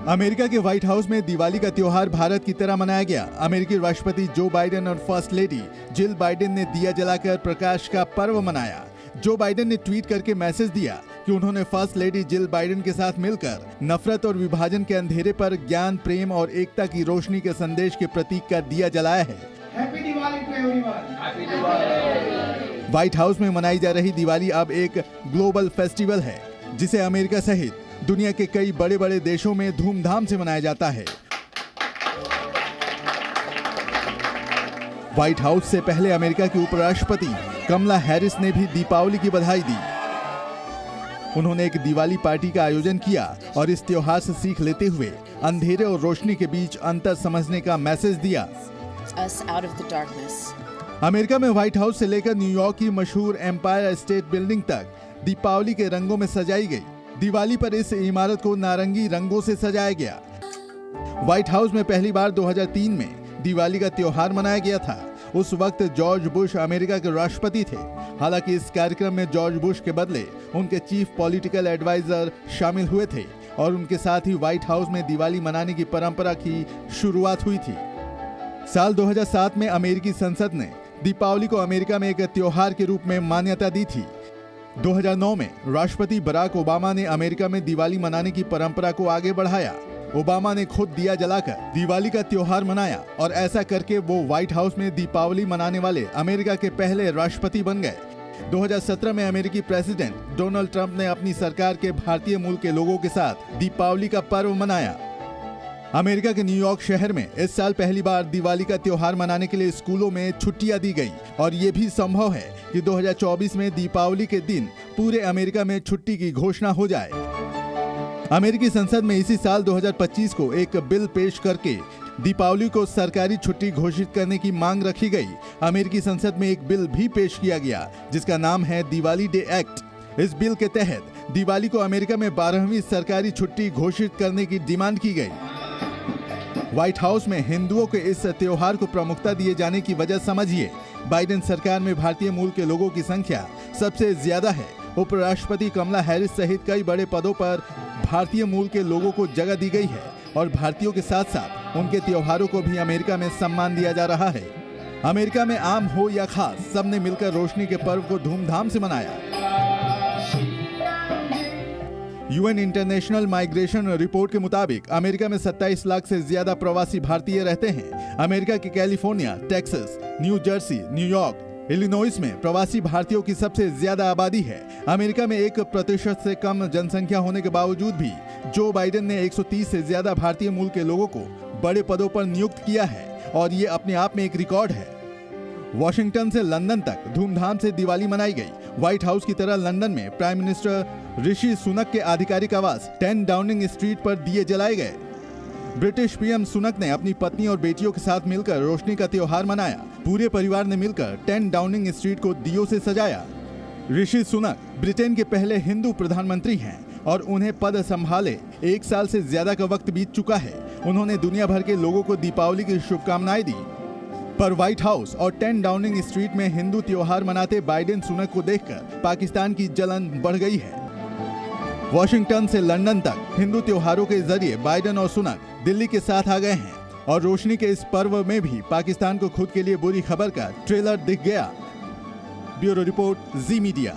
America के white House में दिवाली का त्योहार भारत की तरह मनाया गया। अमेरिकी राष्ट्रपति जो बाइडेन और फर्स्ट लेडी जिल बाइडेन ने दिया जलाकर प्रकाश का पर्व मनाया। जो बाइडेन ने ट्वीट करके मैसेज दिया कि उन्होंने फर्स्ट लेडी जिल बाइडेन के साथ मिलकर नफरत और विभाजन के अंधेरे पर ज्ञान, प्रेम और एकता की रोशनी के संदेश के प्रतीक का दिया जलाया है। Happy Diwali to everyone. Happy Diwali. White House में मनाई जा रही दिवाली अब एक ग्लोबल फेस्टिवल है, जिसे अमेरिका सहित दुनिया के कई बड़े बड़े देशों में धूमधाम से मनाया जाता है। व्हाइट हाउस से पहले अमेरिका की उपराष्ट्रपति कमला हैरिस ने भी दीपावली की बधाई दी। उन्होंने एक दिवाली पार्टी का आयोजन किया और इस त्योहार से सीख लेते हुए अंधेरे और रोशनी के बीच अंतर समझने का मैसेज दिया। अमेरिका में व्हाइट हाउस से लेकर न्यूयॉर्क की मशहूर एम्पायर स्टेट बिल्डिंग तक दीपावली के रंगों में सजाई गई। दिवाली पर इस इमारत को नारंगी रंगों से सजाया गया। व्हाइट हाउस में पहली बार 2003 में दिवाली का त्योहार मनाया गया था। उस वक्त जॉर्ज बुश अमेरिका के राष्ट्रपति थे। हालांकि इस कार्यक्रम में जॉर्ज बुश के बदले उनके चीफ पॉलिटिकल एडवाइजर शामिल हुए थे और उनके साथ ही व्हाइट हाउस में दिवाली मनाने की परंपरा की शुरुआत हुई थी। साल 2007 में अमेरिकी संसद ने दीपावली को अमेरिका में एक त्योहार के रूप में मान्यता दी थी। 2009 में राष्ट्रपति बराक ओबामा ने अमेरिका में दिवाली मनाने की परंपरा को आगे बढ़ाया। ओबामा ने खुद दिया जलाकर दिवाली का त्योहार मनाया और ऐसा करके वो व्हाइट हाउस में दीपावली मनाने वाले अमेरिका के पहले राष्ट्रपति बन गए। 2017 में अमेरिकी प्रेसिडेंट डोनाल्ड ट्रंप ने अपनी सरकार के भारतीय मूल के लोगों के साथ दीपावली का पर्व मनाया। अमेरिका के न्यूयॉर्क शहर में इस साल पहली बार दिवाली का त्योहार मनाने के लिए स्कूलों में छुट्टियां दी गई और ये भी संभव है कि 2024 में दीपावली के दिन पूरे अमेरिका में छुट्टी की घोषणा हो जाए। अमेरिकी संसद में इसी साल 2025 को एक बिल पेश करके दीपावली को सरकारी छुट्टी घोषित करने की मांग रखी गई। अमेरिकी संसद में एक बिल भी पेश किया गया जिसका नाम है दिवाली डे एक्ट। इस बिल के तहत दिवाली को अमेरिका में 12वीं सरकारी छुट्टी घोषित करने की डिमांड की गई। व्हाइट हाउस में हिंदुओं के इस त्योहार को प्रमुखता दिए जाने की वजह समझिए। बाइडेन सरकार में भारतीय मूल के लोगों की संख्या सबसे ज्यादा है। उपराष्ट्रपति कमला हैरिस सहित कई बड़े पदों पर भारतीय मूल के लोगों को जगह दी गई है और भारतीयों के साथ साथ उनके त्योहारों को भी अमेरिका में सम्मान दिया जा रहा है। अमेरिका में आम हो या खास, सबने मिलकर रोशनी के पर्व को धूमधाम से मनाया। यूएन इंटरनेशनल माइग्रेशन रिपोर्ट के मुताबिक अमेरिका में 27 लाख से ज्यादा प्रवासी भारतीय रहते हैं। अमेरिका के California, Texas, new Jersey, New York, Illinois में प्रवासी भारतीयों की सबसे ज्यादा आबादी है। अमेरिका में 1% से कम जनसंख्या होने के बावजूद भी जो बाइडेन ने 130 से ज्यादा भारतीय मूल के लोगों को बड़े पदों पर नियुक्त किया है और ये अपने आप में एक रिकॉर्ड है। वॉशिंगटन से लंदन तक धूमधाम से दिवाली मनाई गई। व्हाइट हाउस की तरह लंदन में प्राइम मिनिस्टर ऋषि सुनक के आधिकारिक आवास 10 डाउनिंग स्ट्रीट पर दिए जलाए गए। ब्रिटिश पीएम सुनक ने अपनी पत्नी और बेटियों के साथ मिलकर रोशनी का त्योहार मनाया। पूरे परिवार ने मिलकर 10 डाउनिंग स्ट्रीट को दियों से सजाया। ऋषि सुनक ब्रिटेन के पहले हिंदू प्रधानमंत्री हैं और उन्हें पद संभाले 1 साल से ज्यादा का वक्त बीत चुका है। उन्होंने दुनिया भर के लोगों को दीपावली की शुभकामनाएं दी। पर व्हाइट हाउस और 10 डाउनिंग स्ट्रीट में हिंदू त्योहार मनाते बाइडेन सुनक को देखकर पाकिस्तान की जलन बढ़ गई है। वॉशिंगटन से लंदन तक हिंदू त्योहारों के जरिए बाइडेन और सुनक दिल्ली के साथ आ गए हैं और रोशनी के इस पर्व में भी पाकिस्तान को खुद के लिए बुरी खबर का ट्रेलर दिख गया। ब्यूरो रिपोर्ट, जी मीडिया।